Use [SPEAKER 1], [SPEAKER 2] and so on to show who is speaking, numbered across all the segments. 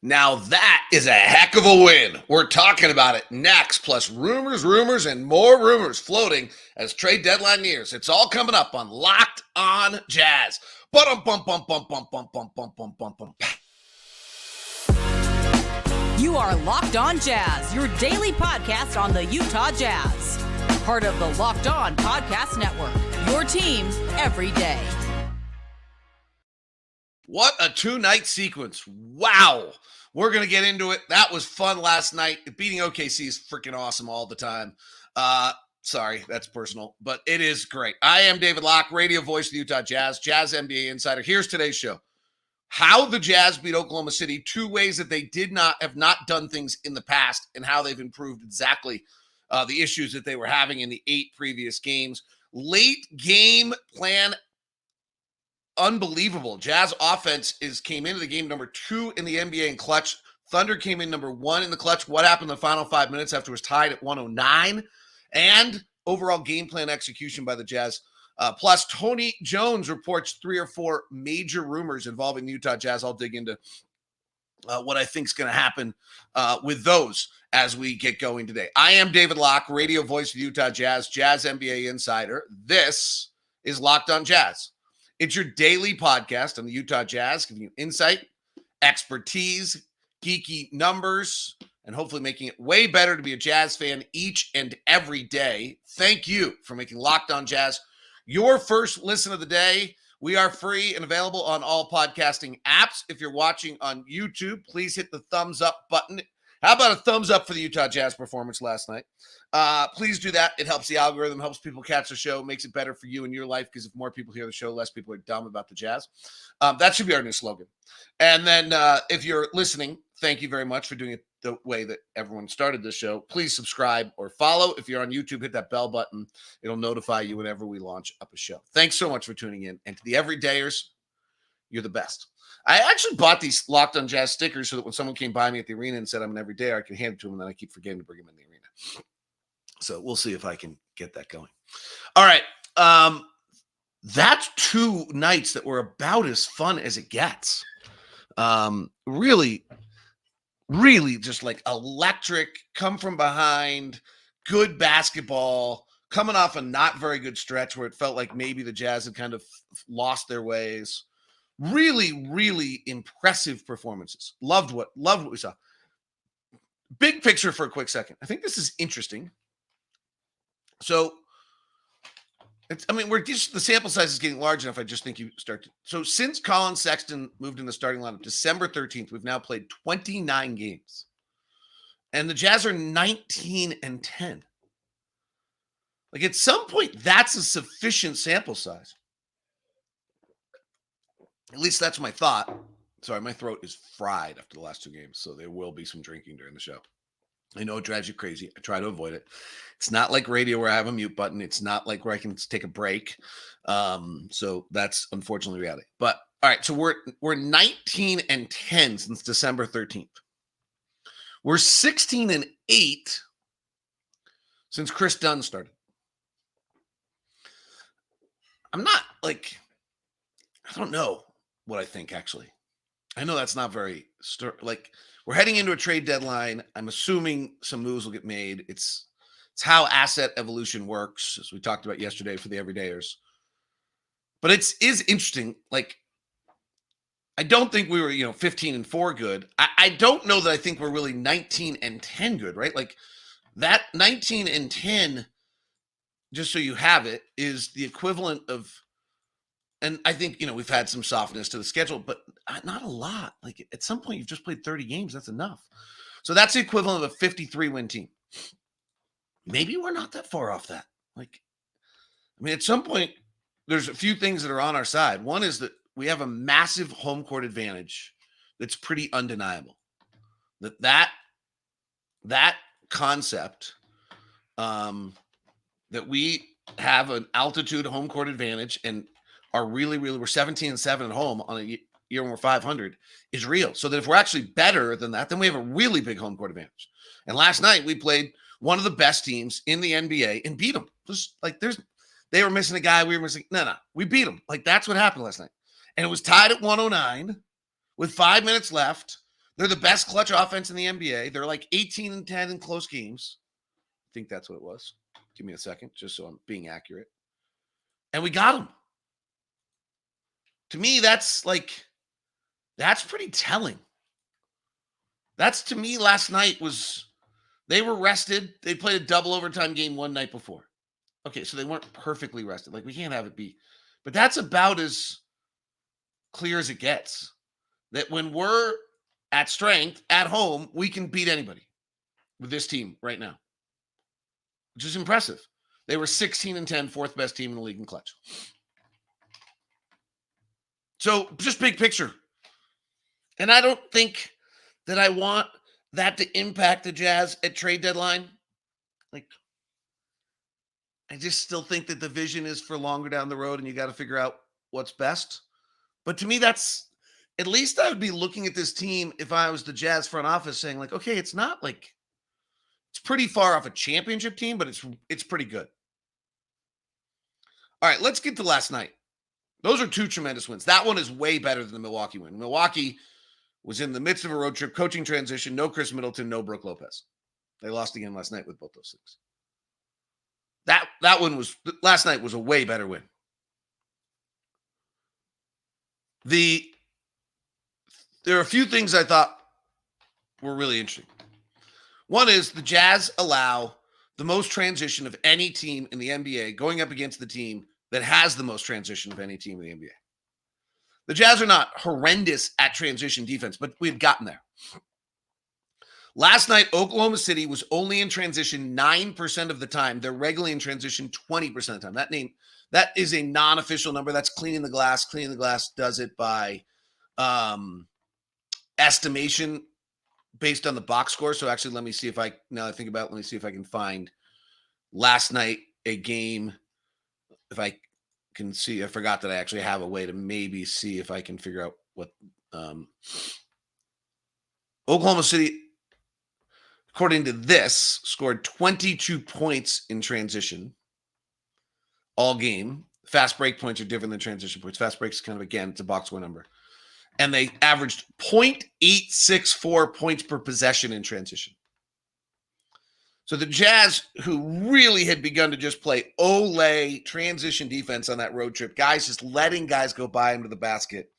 [SPEAKER 1] Now that is a heck of a win. We're talking about it next, plus rumors, and more rumors floating as trade deadline nears. It's all coming up on Locked On Jazz.
[SPEAKER 2] You are Locked On Jazz, your daily podcast on the Utah Jazz. Part of the Locked On Podcast Network, your team every day.
[SPEAKER 1] What a two-night sequence. Wow. We're going to get into it. That was fun last night. Beating OKC is freaking awesome all the time. Sorry, that's personal, but it is great. I am David Locke, radio voice of the Utah Jazz, Jazz NBA insider. Here's today's show. How the Jazz beat Oklahoma City, two ways that they have not done things in the past, and how they've improved exactly the issues that they were having in the 8 previous games. Late game plan, unbelievable. Jazz offense came into the game number 2 in the NBA in clutch. Thunder came in number 1 in the clutch. What happened in the final 5 minutes after it was tied at 109? And overall game plan execution by the Jazz. Plus, Tony Jones reports 3 or 4 major rumors involving the Utah Jazz. I'll dig into what I think is going to happen with those as we get going today. I am David Locke, radio voice of the Utah Jazz, Jazz NBA insider. This is Locked On Jazz. It's your daily podcast on the Utah Jazz, giving you insight, expertise, geeky numbers, and hopefully making it way better to be a Jazz fan each and every day. Thank you for making Locked On Jazz your first listen of the day. We are free and available on all podcasting apps. If you're watching on YouTube, please hit the thumbs up button. How about a thumbs up for the Utah Jazz performance last night? Please do that. It helps the algorithm, helps people catch the show, makes it better for you and your life, because if more people hear the show, less people are dumb about the Jazz. That should be our new slogan. And then if you're listening, thank you very much for doing it the way that everyone started this show. Please subscribe or follow. If you're on YouTube, hit that bell button. It'll notify you whenever we launch up a show. Thanks so much for tuning in. And to the everydayers, you're the best. I actually bought these Locked On Jazz stickers so that when someone came by me at the arena and said I'm an everydayer, I can hand it to them, and then I keep forgetting to bring them in the arena. So we'll see if I can get that going. All right. That's 2 nights that were about as fun as it gets. Really just like electric, come from behind, good basketball, coming off a not very good stretch where it felt like maybe the Jazz had kind of lost their ways. Really impressive performances. Loved what we saw. Big picture for a quick second. I think this is interesting. So, the sample size is getting large enough. I just think you start to. So since Colin Sexton moved in the starting lineup, December 13th, we've now played 29 games. And the Jazz are 19-10. Like, at some point, that's a sufficient sample size. At least that's my thought. Sorry, my throat is fried after the last 2 games, so there will be some drinking during the show. I know it drives you crazy. I try to avoid it. It's not like radio where I have a mute button. It's not like where I can take a break. So that's unfortunately reality. But all right, so we're 19-10 since December 13th. We're 16-8 since Chris Dunn started. I'm not like, I don't know what I think, actually. I know that's not very we're heading into a trade deadline. I'm assuming some moves will get made. It's how asset evolution works, as we talked about yesterday for the everydayers. But it is interesting. Like, I don't think we were, 15-4 good. I don't know that I think we're really 19-10 good, right? Like, that 19-10, just so you have it, is the equivalent of, and I think, we've had some softness to the schedule, but not a lot. Like, at some point, you've just played 30 games. That's enough. So that's the equivalent of a 53-win team. Maybe we're not that far off that. At some point, there's a few things that are on our side. One is that we have a massive home court advantage that's pretty undeniable. That concept, that we have an altitude home court advantage and are really, we're 17-7 at home on a year when we're 500 is real. So that if we're actually better than that, then we have a really big home court advantage. And last night we played one of the best teams in the NBA and beat them. Just like they were missing a guy. We were missing. No, we beat them. Like, that's what happened last night. And it was tied at 109 with 5 minutes left. They're the best clutch offense in the NBA. They're like 18-10 in close games. I think that's what it was. Give me a second, just so I'm being accurate. And we got them. To me, that's pretty telling. That's, to me, last night was, they were rested. They played a double overtime game one night before. Okay, so they weren't perfectly rested. Like, we can't have it be. But that's about as clear as it gets. That when we're at strength, at home, we can beat anybody with this team right now, which is impressive. They were 16-10, fourth best team in the league in clutch. So just big picture. And I don't think that I want that to impact the Jazz at trade deadline. Like, I just still think that the vision is for longer down the road and you got to figure out what's best. But to me, that's, at least I would be looking at this team if I was the Jazz front office saying like, okay, it's not like, it's pretty far off a championship team, but it's pretty good. All right, let's get to last night. Those are two tremendous wins. That one is way better than the Milwaukee win. Milwaukee was in the midst of a road trip, coaching transition, no Chris Middleton, no Brook Lopez. They lost again last night with both those things. That one was, last night was a way better win. There are a few things I thought were really interesting. One is the Jazz allow the most transition of any team in the NBA going up against the team that has the most transition of any team in the NBA. The Jazz are not horrendous at transition defense, but we've gotten there. Last night, Oklahoma City was only in transition 9% of the time. They're regularly in transition 20% of the time. That is a non-official number. That's cleaning the glass. Cleaning the glass does it by estimation based on the box score. So actually, let me see if I can find last night a game. If I can see, I forgot that I actually have a way to maybe see if I can figure out what Oklahoma City, according to this, scored 22 points in transition all game. Fast break points are different than transition points. Fast breaks kind of, again, it's a box score number. And they averaged 0.864 points per possession in transition. So the Jazz, who really had begun to just play Olay transition defense on that road trip, guys just letting guys go by into the basket,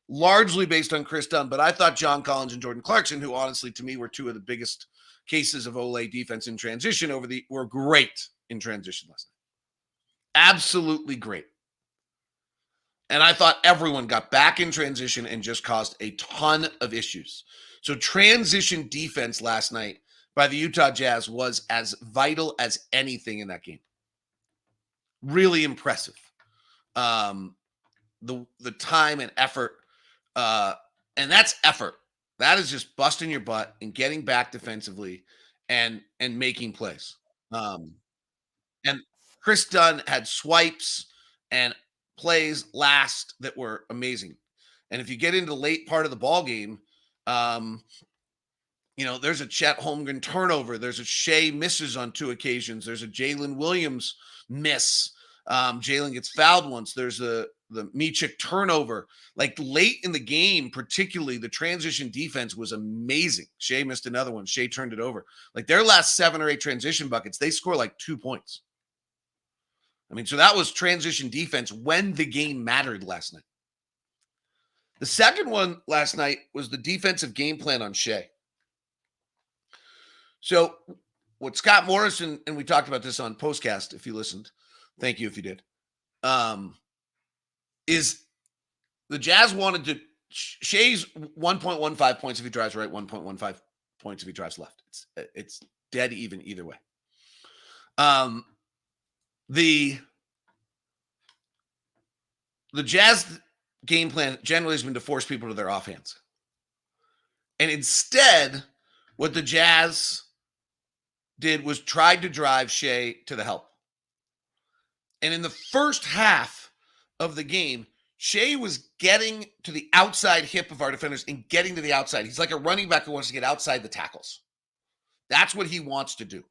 [SPEAKER 1] largely based on Chris Dunn. But I thought John Collins and Jordan Clarkson, who honestly to me were two of the biggest cases of Olay defense in transition were great in transition last night. Absolutely great. And I thought everyone got back in transition and just caused a ton of issues. So transition defense last night by the Utah Jazz was as vital as anything in that game. Really impressive. The time and effort, and that's effort. That is just busting your butt and getting back defensively and making plays. And Chris Dunn had swipes and plays last that were amazing. And if you get into the late part of the ball game, there's a Chet Holmgren turnover. There's a Shai misses on 2 occasions. There's a Jalen Williams miss. Jalen gets fouled once. There's the Micic turnover. Like late in the game, particularly the transition defense was amazing. Shai missed another one. Shai turned it over. Like their last 7 or 8 transition buckets, they score like 2 points. I mean, so that was transition defense when the game mattered last night. The second one last night was the defensive game plan on Shai. So what Scott Morrison, and we talked about this on Postcast, if you listened, thank you if you did, is the Jazz wanted to, Shai's 1.15 points if he drives right, 1.15 points if he drives left. It's dead even either way. The Jazz game plan generally has been to force people to their offhands. And instead, what the Jazz did was tried to drive Shai to the help. And in the first half of the game, Shai was getting to the outside hip of our defenders and getting to the outside. He's like a running back who wants to get outside the tackles. That's what he wants to do.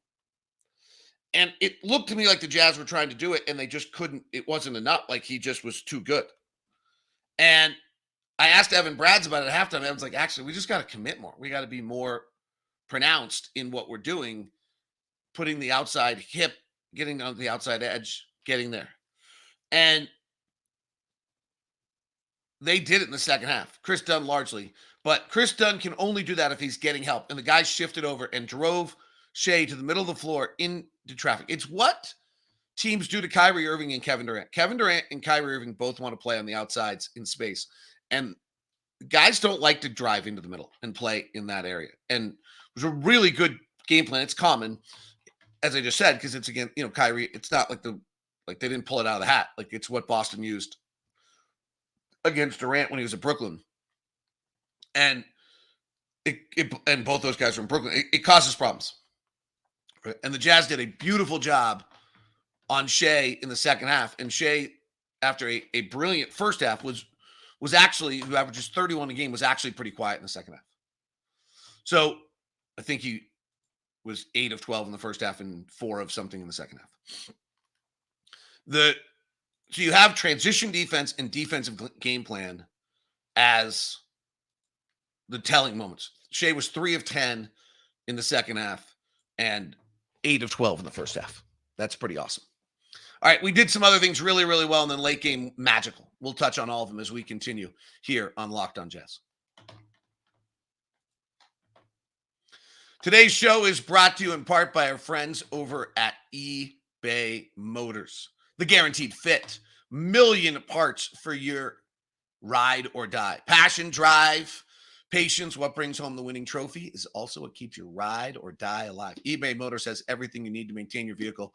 [SPEAKER 1] And it looked to me like the Jazz were trying to do it, and they just couldn't. It wasn't enough. Like he just was too good. And I asked Evan Brads about it at halftime. Evan's like, actually, we just got to commit more. We got to be more pronounced in what we're doing, putting the outside hip, getting on the outside edge, getting there. And they did it in the second half. Chris Dunn largely. But Chris Dunn can only do that if he's getting help. And the guy shifted over and drove Shai to the middle of the floor into traffic. It's what teams do to Kyrie Irving and Kevin Durant. Kevin Durant and Kyrie Irving both want to play on the outsides in space. And guys don't like to drive into the middle and play in that area. And it was a really good game plan. It's common, as I just said, because it's, again, Kyrie, it's not like they didn't pull it out of the hat. Like, it's what Boston used against Durant when he was at Brooklyn. And and both those guys were in Brooklyn. It causes problems. Right? And the Jazz did a beautiful job on Shai in the second half. And Shai, after a brilliant first half, was actually, who averages 31 a game, was actually pretty quiet in the second half. So I think he was 8 of 12 in the first half and 4 of something in the second half. So you have transition defense and defensive game plan as the telling moments. Shai was 3 of 10 in the second half and 8 of 12 in the first half. That's pretty awesome. All right, we did some other things really, really well, and then late game magical. We'll touch on all of them as we continue here on Locked On Jazz. Today's show is brought to you in part by our friends over at eBay Motors. The guaranteed fit, million parts for your ride or die. Passion, drive, patience, what brings home the winning trophy is also what keeps your ride or die alive. eBay Motors has everything you need to maintain your vehicle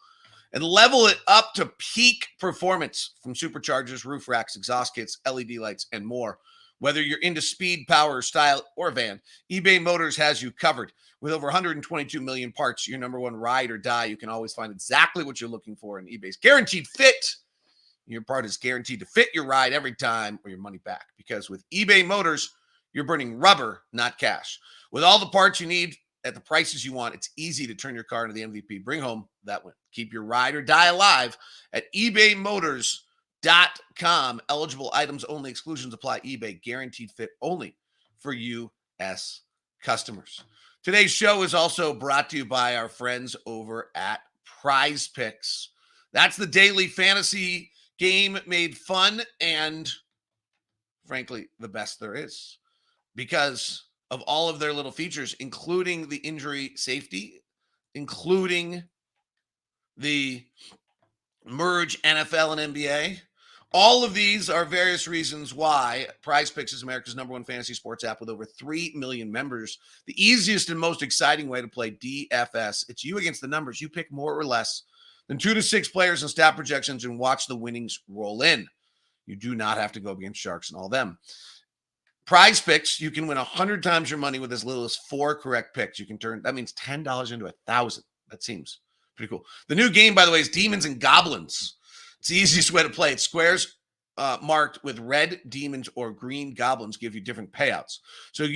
[SPEAKER 1] and level it up to peak performance, from superchargers, roof racks, exhaust kits, LED lights, and more. Whether you're into speed, power, style, or van, eBay Motors has you covered. With over 122 million parts, your number one ride or die, you can always find exactly what you're looking for in eBay's guaranteed fit. Your part is guaranteed to fit your ride every time, or your money back. Because with eBay Motors, you're burning rubber, not cash. With all the parts you need at the prices you want, it's easy to turn your car into the MVP. Bring home that win. Keep your ride or die alive at ebaymotors.com. Eligible items only. Exclusions apply. eBay guaranteed fit only for U.S. customers. Today's show is also brought to you by our friends over at Prize Picks. That's the daily fantasy game made fun and, frankly, the best there is, because of all of their little features, including the injury safety, including the merge NFL and NBA. All of these are various reasons why Prize Picks is America's number one fantasy sports app with over 3 million members. The easiest and most exciting way to play DFS. It's you against the numbers. You pick more or less than 2 to 6 players and stat projections and watch the winnings roll in. You do not have to go against sharks and all them. Prize Picks, you can win 100 times your money with as little as 4 correct picks. You can turn, that means $10 into 1,000. That seems pretty cool. The new game, by the way, is Demons and Goblins. It's the easiest way to play. It's squares marked with red demons or green goblins give you different payouts. So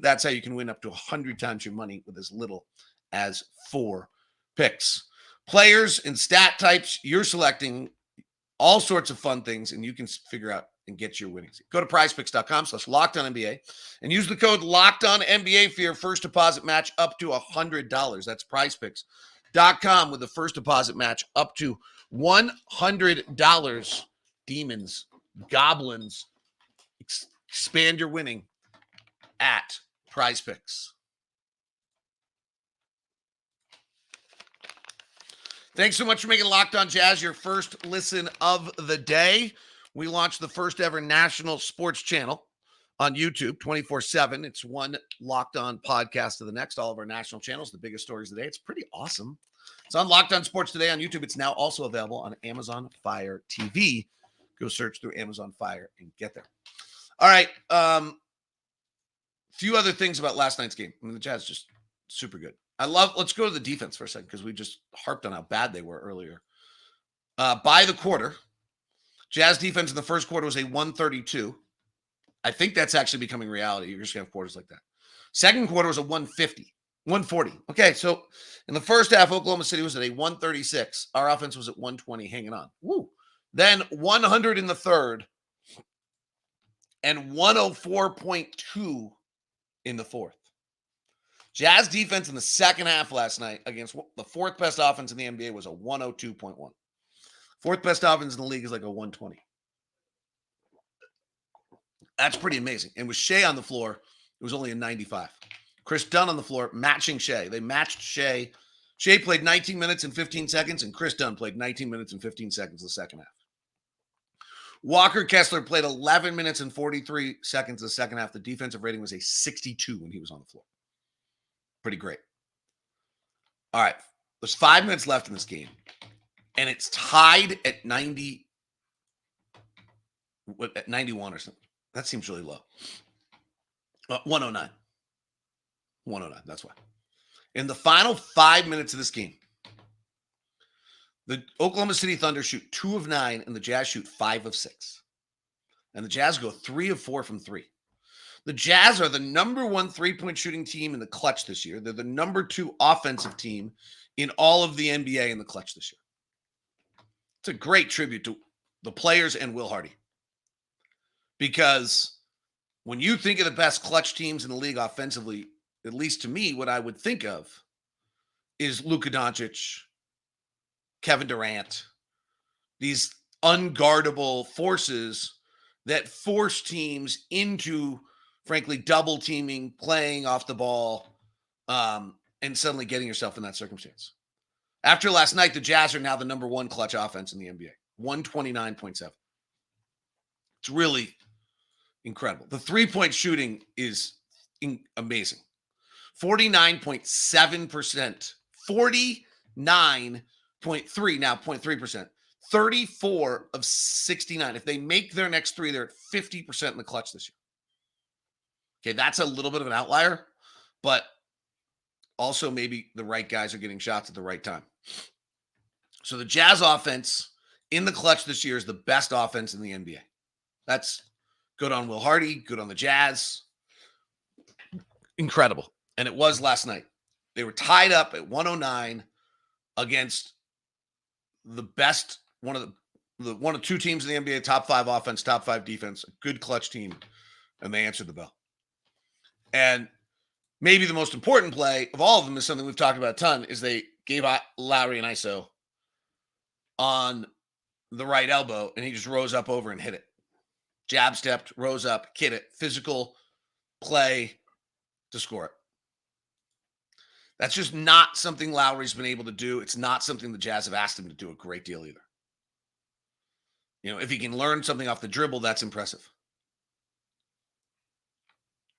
[SPEAKER 1] that's how you can win up to 100 times your money with as little as 4 picks. Players and stat types, you're selecting all sorts of fun things, and you can figure out and get your winnings. Go to prizepicks.com/LockedOnNBA and use the code LockedOnNBA for your first deposit match up to $100. That's prizepicks.com with the first deposit match up to $100. Demons, goblins, expand your winning at Prize Picks. Thanks so much for making Locked On Jazz your first listen of the day. We launched the first ever national sports channel on YouTube 24/7. It's one Locked On podcast to the next. All of our national channels, the biggest stories of the day. It's pretty awesome. It's on Locked On Sports Today on YouTube. It's now also available on Amazon Fire TV. Go search through Amazon Fire and get there. All right. Few other things about last night's game. I mean, the Jazz just super good. Let's go to the defense for a second, because we just harped on how bad they were earlier. By the quarter, Jazz defense in the first quarter was a 132. I think that's actually becoming reality. You're just going to have quarters like that. Second quarter was a 140. Okay, so in the first half, Oklahoma City was at a 136. Our offense was at 120, hanging on. Woo. Then 100 in the third. and 104.2 in the fourth. Jazz defense in the second half last night against the fourth best offense in the NBA was a 102.1. Fourth best offense in the league is like a 120. That's pretty amazing. And with Shai on the floor, it was only a 95. Chris Dunn on the floor, matching Shai. They matched Shai. Shai played 19 minutes and 15 seconds, and Chris Dunn played 19 minutes and 15 seconds in the second half. Walker Kessler played 11 minutes and 43 seconds in the second half. The defensive rating was a 62 when he was on the floor. Pretty great. All right. There's 5 minutes left in this game, and it's tied at 90, at 91 or something. That seems really low. 109. 109, that's why. In the final 5 minutes of this game, the Oklahoma City Thunder shoot 2 of 9, and the Jazz shoot 5 of 6. And the Jazz go 3 of 4 from 3. The Jazz are the number 1 three-point shooting team in the clutch this year. They're the number 2 offensive team in all of the NBA in the clutch this year. It's a great tribute to the players and Will Hardy. Because when you think of the best clutch teams in the league offensively, at least to me, what I would think of is Luka Doncic, Kevin Durant, these unguardable forces that force teams into, frankly, double teaming, playing off the ball, and suddenly getting yourself in that circumstance. After last night, the Jazz are now the number 1 clutch offense in the NBA, 129.7. It's really incredible. The three-point shooting is amazing. 49.7%, 49.3, now 0.3%, 34 of 69. If they make their next 3, they're at 50% in the clutch this year. Okay, that's a little bit of an outlier, but also maybe the right guys are getting shots at the right time. So the Jazz offense in the clutch this year is the best offense in the NBA. That's good on Will Hardy, good on the Jazz. Incredible. And it was last night. They were tied up at 109 against the best, one of 2 teams in the NBA, top 5 offense, top 5 defense, a good clutch team, and they answered the bell. And maybe the most important play of all of them is something we've talked about a ton, is they gave Lauri an ISO on the right elbow, and he just rose up over and hit it. Jab stepped, rose up, hit it. Physical play to score it. That's just not something Lauri's been able to do. It's not something the Jazz have asked him to do a great deal either. You know, if he can learn something off the dribble, that's impressive.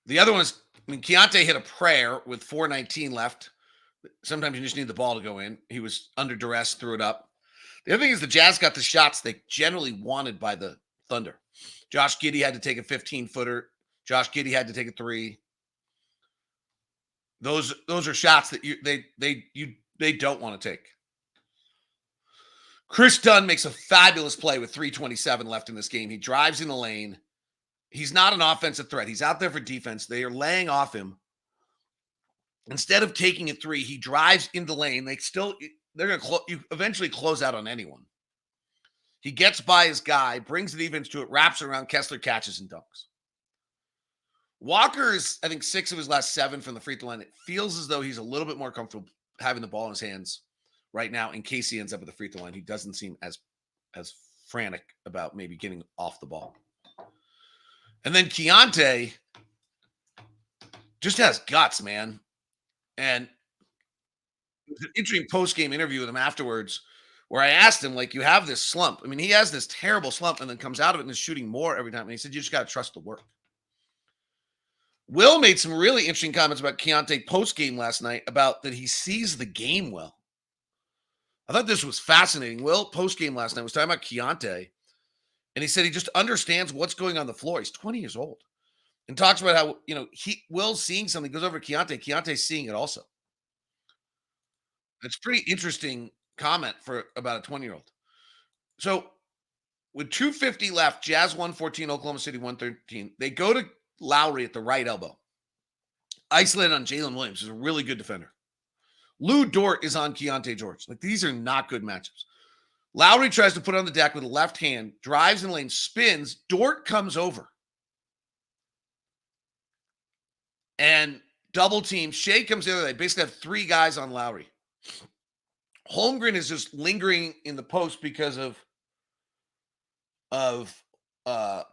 [SPEAKER 1] The other one is, Keyonte hit a prayer with 4:19 left. Sometimes you just need the ball to go in. He was under duress, threw it up. The other thing is the Jazz got the shots they generally wanted by the Thunder. Josh Giddey had to take a 15-footer. Josh Giddey had to take a 3. Those are shots that they don't want to take. Chris Dunn makes a fabulous play with 3:27 left in this game. He drives in the lane. He's not an offensive threat. He's out there for defense. They are laying off him. Instead of taking a 3, he drives in the lane. They're going to eventually close out on anyone. He gets by his guy, brings the defense to it, wraps around, Kessler catches and dunks. Walker is, I think, 6 of his last 7 from the free throw line. It feels as though he's a little bit more comfortable having the ball in his hands right now in case he ends up at the free throw line. He doesn't seem as frantic about maybe getting off the ball. And then Keyonte just has guts, man. And it was an interesting post-game interview with him afterwards where I asked him, like, you have this slump. I mean, he has this terrible slump and then comes out of it and is shooting more every time. And he said, you just got to trust the work. Will made some really interesting comments about Keyonte post-game last night about that he sees the game well. I thought this was fascinating. Will, post-game last night, was talking about Keyonte, and he said he just understands what's going on the floor. He's 20 years old. And talks about how, Will's seeing something, goes over to Keyonte. Keyonte's seeing it also. It's a pretty interesting comment for about a 20-year-old. So with 2:50 left, Jazz 114, Oklahoma City 113. They go to Lauri at the right elbow. Isolated on Jalen Williams, who's a really good defender. Lou Dort is on Keyonte George. Like, these are not good matchups. Lauri tries to put on the deck with a left hand, drives in the lane, spins. Dort comes over. and double team. Shai comes in. They basically have 3 guys on Lauri. Holmgren is just lingering in the post because of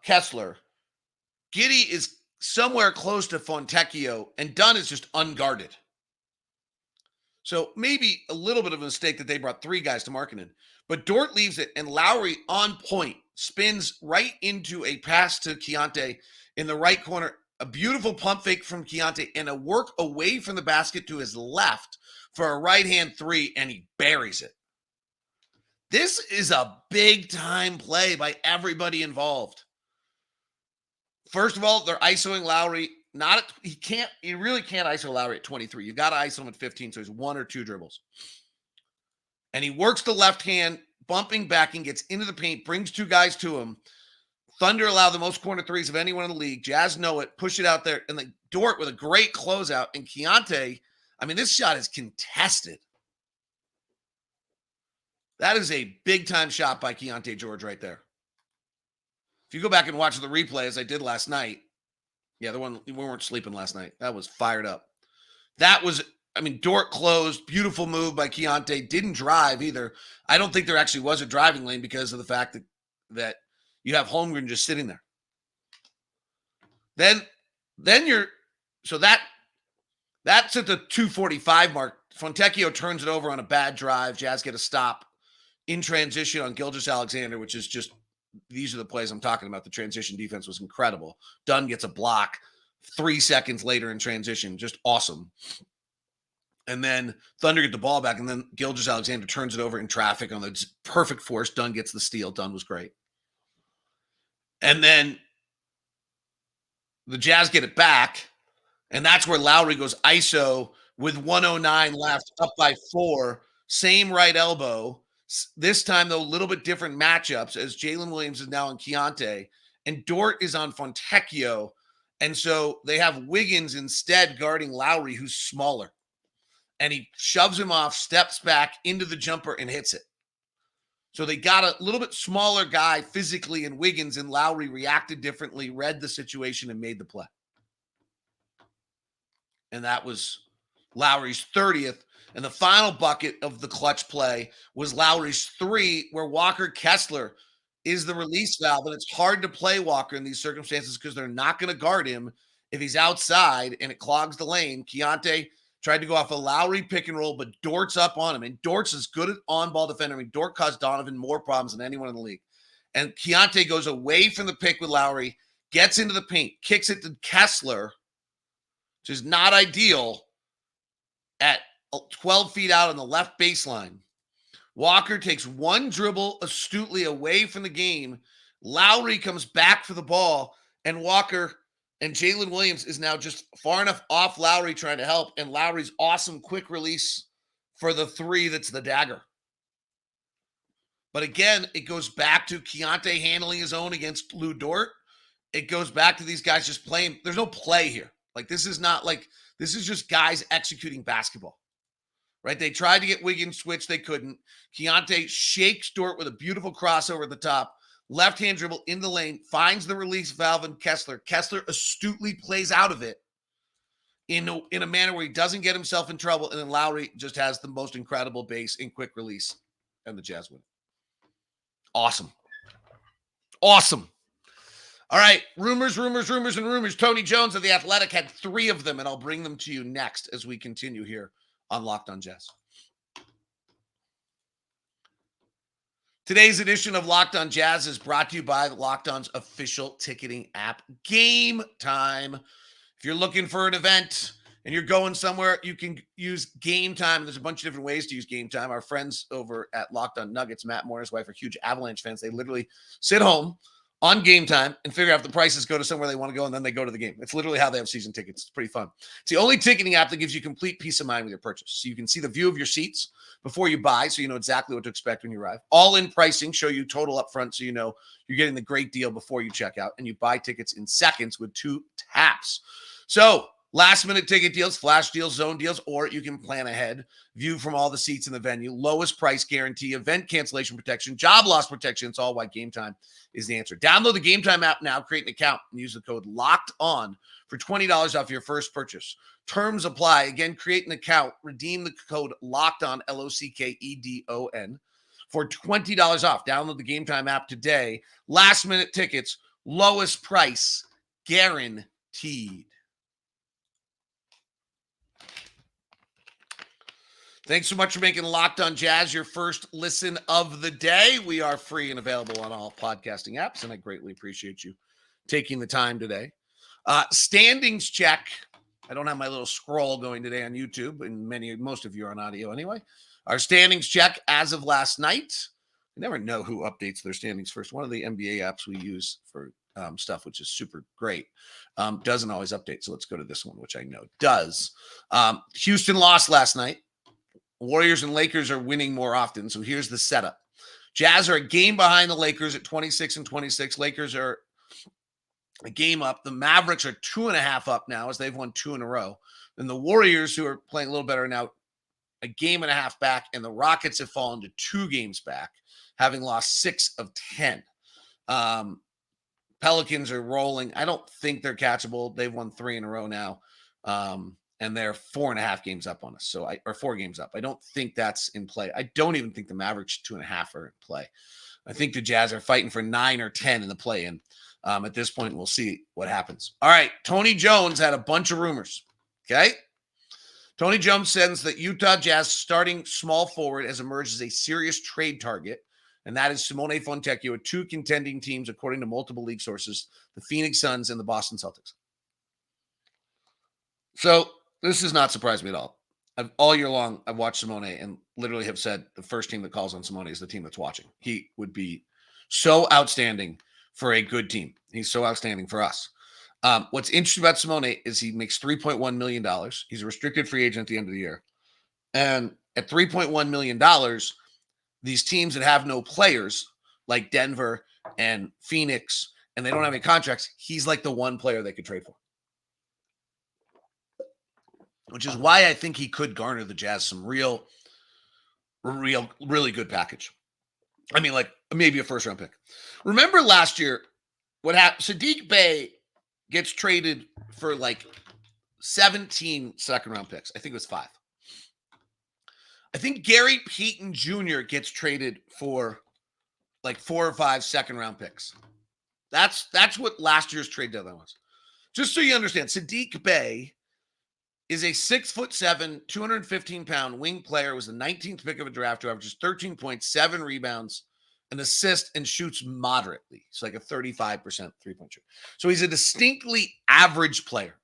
[SPEAKER 1] Kessler. Giddey is somewhere close to Fontecchio, and Dunn is just unguarded. So maybe a little bit of a mistake that they brought 3 guys to Markkanen. But Dort leaves it, and Lauri on point spins right into a pass to Keyonte in the right corner. A beautiful pump fake from Keyonte and a work away from the basket to his left for a right-hand 3, and he buries it. This is a big-time play by everybody involved. First of all, they're ISOing Lauri. He really can't ISO Lauri at 23. You got to ISO him at 15, so he's 1 or 2 dribbles. And he works the left hand, bumping back and gets into the paint, brings 2 guys to him. Thunder allow the most corner threes of anyone in the league. Jazz know it, push it out there, and then Dort with a great closeout. And Keyonte, I mean, this shot is contested. That is a big-time shot by Keyonte George right there. If you go back and watch the replay, as I did last night, yeah, we weren't sleeping last night. That was fired up. That was, I mean, Dort closed. Beautiful move by Keyonte. Didn't drive either. I don't think there actually was a driving lane because of the fact that you have Holmgren just sitting there. Then that's at the 2:45 mark. Fontecchio turns it over on a bad drive. Jazz get a stop in transition on Gilgeous Alexander, which is just, these are the plays I'm talking about. The transition defense was incredible. Dunn gets a block 3 seconds later in transition. Just awesome. And then Thunder get the ball back, and then Gilgeous Alexander turns it over in traffic on the perfect force. Dunn gets the steal. Dunn was great. And then the Jazz get it back, and that's where Lauri goes ISO with 1:09 left, up by 4. Same right elbow. This time, though, a little bit different matchups as Jalen Williams is now on Keyonte and Dort is on Fontecchio. And so they have Wiggins instead guarding Lauri, who's smaller. And he shoves him off, steps back into the jumper, and hits it. So they got a little bit smaller guy physically in Wiggins, and Lauri reacted differently, read the situation, and made the play. And that was Lauri's 30th. And the final bucket of the clutch play was Lauri's 3, where Walker Kessler is the release valve. And it's hard to play Walker in these circumstances because they're not going to guard him if he's outside and it clogs the lane. Keyonte tried to go off a Lauri pick and roll, but Dort's up on him. And Dort's as good at on-ball defender. I mean, Dort caused Donovan more problems than anyone in the league. And Keyonte goes away from the pick with Lauri, gets into the paint, kicks it to Kessler, which is not ideal, at 12 feet out on the left baseline. Walker takes 1 dribble astutely away from the game. Lauri comes back for the ball, and Walker and Jalen Williams is now just far enough off Lauri trying to help, and Lauri's awesome quick release for the 3 that's the dagger. But again, it goes back to Keyonte handling his own against Lou Dort. It goes back to these guys just playing. There's no play here. This is just guys executing basketball. Right? They tried to get Wiggins switched. They couldn't. Keyonte shakes Dort with a beautiful crossover at the top. Left-hand dribble in the lane. Finds the release valve in Kessler. Kessler astutely plays out of it in a manner where he doesn't get himself in trouble. And then Lauri just has the most incredible base in quick release. And the Jazz win. Awesome. Awesome. All right. Rumors. Tony Jones of The Athletic had 3 of them, and I'll bring them to you next as we continue here on Locked On Jazz. Today's edition of Locked On Jazz is brought to you by Locked On's official ticketing app, Game Time. If you're looking for an event and you're going somewhere, you can use Game Time. There's a bunch of different ways to use Game Time. Our friends over at Locked On Nuggets, Matt Moore and his wife, are huge Avalanche fans. They literally sit home on Game Time and figure out if the prices go to somewhere they want to go, and then they go to the game. It's literally how they have season tickets. It's pretty fun. It's the only ticketing app that gives you complete peace of mind with your purchase. So you can see the view of your seats before you buy, so you know exactly what to expect when you arrive. All-in pricing, show you total up front, so you know you're getting the great deal before you check out, and you buy tickets in seconds with 2 taps. So Last minute ticket deals, flash deals, zone deals, or you can plan ahead, view from all the seats in the venue, lowest price guarantee, event cancellation protection, job loss protection. It's all why Game Time is the answer. Download the Game Time app now, create an account, and use the code LOCKED ON for $20 off your first purchase. Terms apply. Again, create an account, redeem the code LOCKED ON, LOCKEDON, for $20 off. Download the Game Time app today. Last minute tickets, lowest price guaranteed. Thanks so much for making Locked On Jazz your first listen of the day. We are free and available on all podcasting apps, and I greatly appreciate you taking the time today. Standings check. I don't have my little scroll going today on YouTube, and most of you are on audio anyway. Our standings check as of last night. You never know who updates their standings first. One of the NBA apps we use for stuff, which is super great, doesn't always update. So let's go to this one, which I know does. Houston lost last night. Warriors and Lakers are winning more often. So here's the setup. Jazz are a game behind the Lakers at 26-26. Lakers are a game up. The Mavericks are 2.5 up now as they've won 2 in a row. And the Warriors, who are playing a little better now, a game and a half back. And the Rockets have fallen to 2 games back, having lost 6 of 10. Pelicans are rolling. I don't think they're catchable. They've won 3 in a row now. And they're 4.5 games up on us. Or 4 games up. I don't think that's in play. I don't even think the Mavericks 2.5 are in play. I think the Jazz are fighting for 9 or 10 in the play-in. At this point, we'll see what happens. All right. Tony Jones had a bunch of rumors. Okay. Tony Jones says that Utah Jazz starting small forward has emerged as a serious trade target. And that is Simone Fontecchio with 2 contending teams, according to multiple league sources, the Phoenix Suns and the Boston Celtics. So, this does not surprise me at all. All year long, I've watched Simone and literally have said the first team that calls on Simone is the team that's watching. He would be so outstanding for a good team. He's so outstanding for us. What's interesting about Simone is he makes $3.1 million. He's a restricted free agent at the end of the year. And at $3.1 million, these teams that have no players, like Denver and Phoenix, and they don't have any contracts, he's like the one player they could trade for. Which is why I think he could garner the Jazz some really good package. I mean, like maybe a first-round pick. Remember last year what happened? Saddiq Bey gets traded for like 17 second-round picks. I think it was 5. I think Gary Payton Jr. gets traded for like 4 or 5 second-round picks. That's what last year's trade deadline was. Just so you understand, Saddiq Bey is a 6'7", 215-pound wing player, was the 19th pick of a draft, who averages 13.7 rebounds, an assist, and shoots moderately. It's like a 35% three-point shooter. So he's a distinctly average player,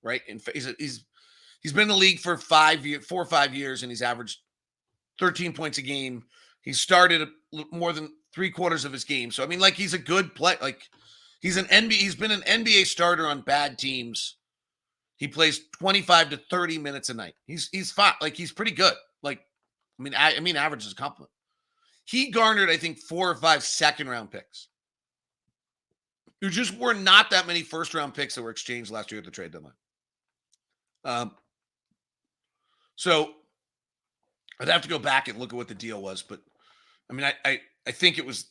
[SPEAKER 1] right? And he's been in the league for 4 or 5 years, and he's averaged 13 points a game. He started more than 3/4 of his game. So I mean, like, he's a good player. Like, he's been an NBA starter on bad teams. He plays 25 to 30 minutes a night. He's fine. Like, he's pretty good. Like, I mean, average is a compliment. He garnered, I think, 4 or 5 second-round picks. There just were not that many first-round picks that were exchanged last year at the trade deadline. So I'd have to go back and look at what the deal was, but I mean, I think it was.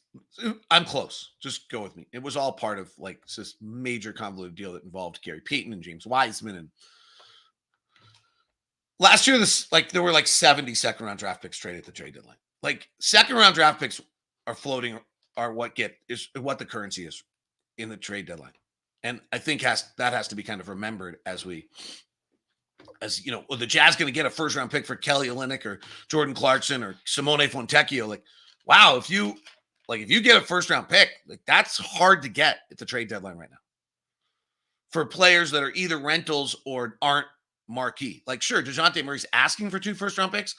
[SPEAKER 1] I'm close. Just go with me. It was all part of like this major convoluted deal that involved Gary Payton and James Wiseman. And last year, there were like 70 second-round draft picks traded at the trade deadline. Like, second-round draft picks are floating, are what the currency is in the trade deadline, and I think that has to be kind of remembered as you know, the Jazz going to get a first-round pick for Kelly Olynyk or Jordan Clarkson or Simone Fontecchio. Like, wow, if you get a first-round pick, like, that's hard to get at the trade deadline right now for players that are either rentals or aren't marquee. Like, sure, DeJounte Murray's asking for 2 first-round picks.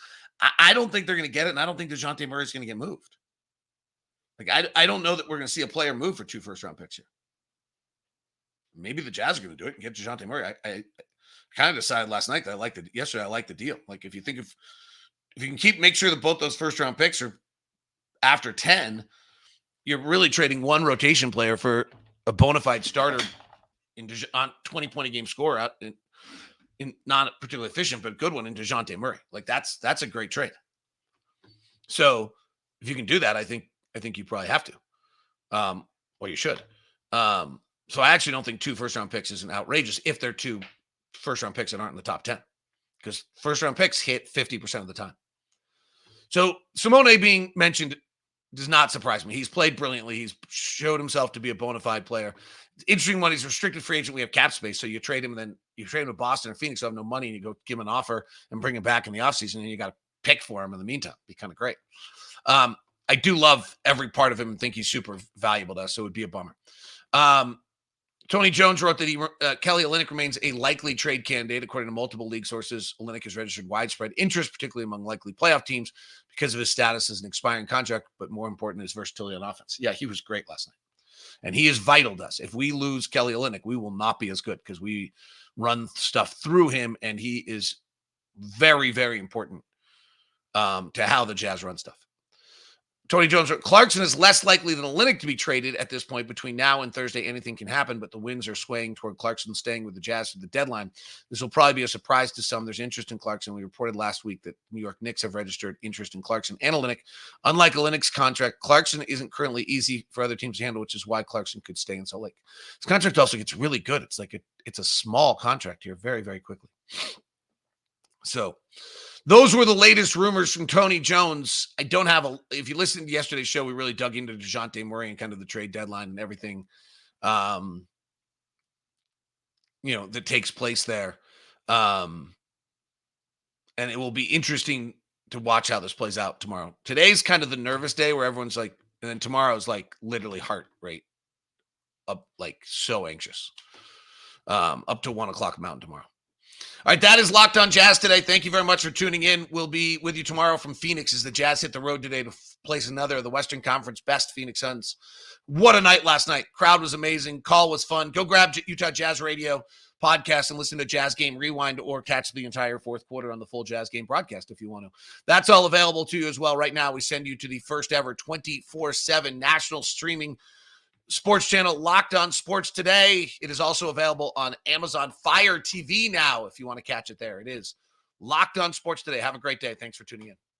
[SPEAKER 1] I don't think they're going to get it, and I don't think DeJounte Murray's going to get moved. Like, I don't know that we're going to see a player move for 2 first-round picks here. Maybe the Jazz are going to do it and get DeJounte Murray. I kind of decided last night that I liked the deal. Like, if you can make sure that both those first-round picks are after 10, you're really trading one rotation player for a bona fide starter on 20-point a game scorer out not particularly efficient, but a good one in DeJounte Murray. Like that's a great trade. So if you can do that, I think you probably have to. Or you should. So I actually don't think 2 first-round picks isn't outrageous if they're 2 first-round picks that aren't in the top 10, because first-round picks hit 50% of the time. So Simone being mentioned does not surprise me. He's played brilliantly. He's showed himself to be a bona fide player. It's interesting when he's restricted free agent, we have cap space. So you trade him, and then you trade him to Boston or Phoenix, who have no money, and you go give him an offer and bring him back in the offseason, and you got to pick for him in the meantime. Be kind of great. I do love every part of him and think he's super valuable to us, so it would be a bummer. Tony Jones wrote that Kelly Olynyk remains a likely trade candidate. According to multiple league sources, Olynyk has registered widespread interest, particularly among likely playoff teams, because of his status as an expiring contract, but more important, his versatility on offense. Yeah, he was great last night. And he is vital to us. If we lose Kelly Olynyk, we will not be as good because we run stuff through him, and he is very, very important to how the Jazz run stuff. Tony Jones wrote, Clarkson is less likely than Olynyk to be traded at this point. Between now and Thursday, anything can happen, but the winds are swaying toward Clarkson staying with the Jazz to the deadline. This will probably be a surprise to some. There's interest in Clarkson. We reported last week that New York Knicks have registered interest in Clarkson and Olynyk. Unlike Olynyk's contract, Clarkson isn't currently easy for other teams to handle, which is why Clarkson could stay in Salt Lake. His contract also gets really good. It's like it's a small contract here very, very quickly. So those were the latest rumors from Tony Jones. I don't have if you listened to yesterday's show, we really dug into DeJounte Murray and kind of the trade deadline and everything, that takes place there. And it will be interesting to watch how this plays out tomorrow. Today's kind of the nervous day where everyone's like, and then tomorrow's like literally heart rate up, like so anxious, up to 1:00 Mountain tomorrow. All right, that is Locked On Jazz today. Thank you very much for tuning in. We'll be with you tomorrow from Phoenix as the Jazz hit the road today to place another of the Western Conference best Phoenix Suns. What a night last night. Crowd was amazing. Call was fun. Go grab Utah Jazz Radio podcast and listen to Jazz Game Rewind, or catch the entire fourth quarter on the full Jazz Game broadcast if you want to. That's all available to you as well. Right now, we send you to the first ever 24/7 national streaming sports channel, Locked On Sports Today. It is also available on Amazon Fire TV now if you want to catch it there. It is Locked On Sports Today. Have a great day. Thanks for tuning in.